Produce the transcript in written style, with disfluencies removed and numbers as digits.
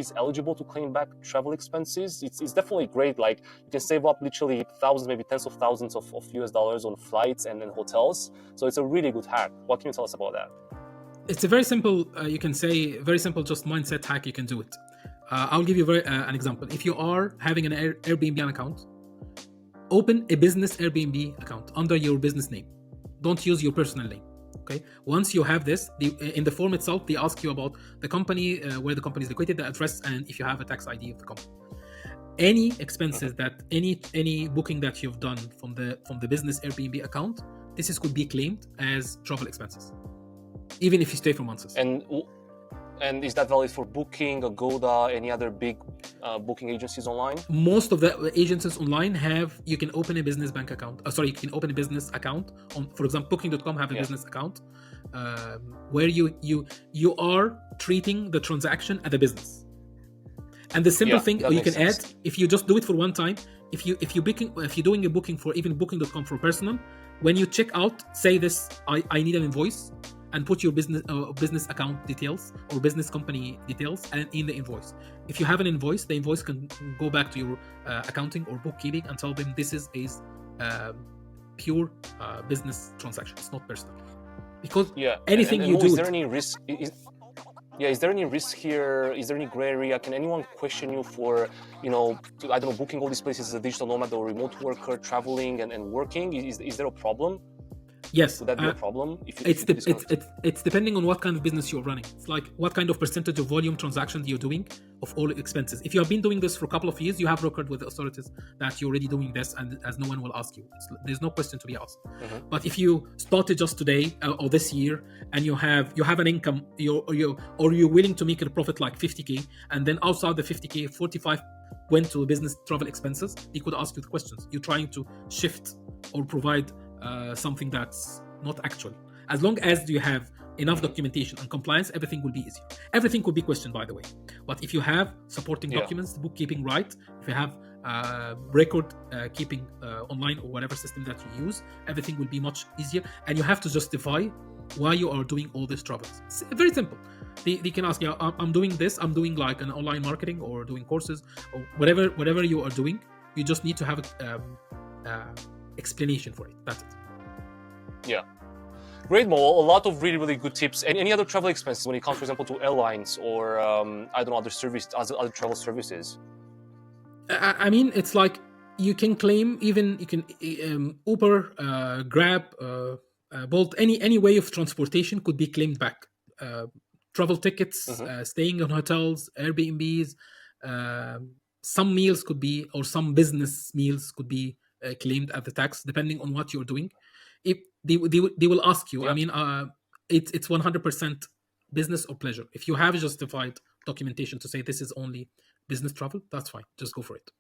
is eligible to claim back travel expenses. It's definitely great. Like, you can save up literally thousands, maybe tens of thousands of US dollars on flights and hotels. So it's a really good hack. What can you tell us about that? It's a very simple, you can say, very simple, just mindset hack. You can do it. I'll give you an example. If you are having an Airbnb account, open a business Airbnb account under your business name. Don't use your personal name. Okay. Once you have this, in the form itself, they ask you about the company, where the company is located, the address, and if you have a tax ID of the company. Any expenses that any booking that you've done from the business Airbnb account, this could be claimed as travel expenses, even if you stay for months. And is that valid for Booking, Agoda, any other big booking agencies online? Most of the agencies online you can open a business bank account. You can open a business account on, for example, Booking.com have a business account where you are treating the transaction as a business. And the simple thing you can add, if you just do it for one time, if you're doing a booking for even Booking.com for personal, when you check out, say this: I need an invoice. And put your business account details or business company details and in the invoice. If you have an invoice, the invoice can go back to your accounting or bookkeeping and tell them this is a pure business transaction. It's not personal. Because anything you do... Is there any risk? Is there any risk here? Is there any gray area? Can anyone question you for, booking all these places as a digital nomad or remote worker, traveling and working? Is there a problem? Yes. Would that be a problem? It's depending on what kind of business you're running. It's like what kind of percentage of volume transactions you're doing of all expenses. If you have been doing this for a couple of years, you have record with the authorities that you're already doing this, and as no one will ask you. There's no question to be asked. But if you started just today or this year and you have an income, you're willing to make a profit like 50K, and then outside the 50K, 45 went to business travel expenses, he could ask you the questions. You're trying to shift or provide something that's not actual. As long as you have enough documentation and compliance, everything will be easier. Everything could be questioned, by the way. But if you have supporting documents, bookkeeping right, if you have record keeping online or whatever system that you use, everything will be much easier. And you have to justify why you are doing all these travels. It's very simple. They can ask you, I'm doing this, I'm doing like an online marketing or doing courses or whatever you are doing. You just need to have explanation for it. That's it. Yeah. Great, Mo. A lot of really, really good tips. Any other travel expenses when it comes, for example, to airlines or other travel services? I mean, it's like you can claim Uber, Grab, Bolt, any way of transportation could be claimed back. Travel tickets, staying in hotels, Airbnbs, some meals could be, or some business meals could be claimed at the tax, depending on what you're doing. If they will ask you, I mean, it's 100% business or pleasure. If you have justified documentation to say this is only business travel, that's fine. Just go for it.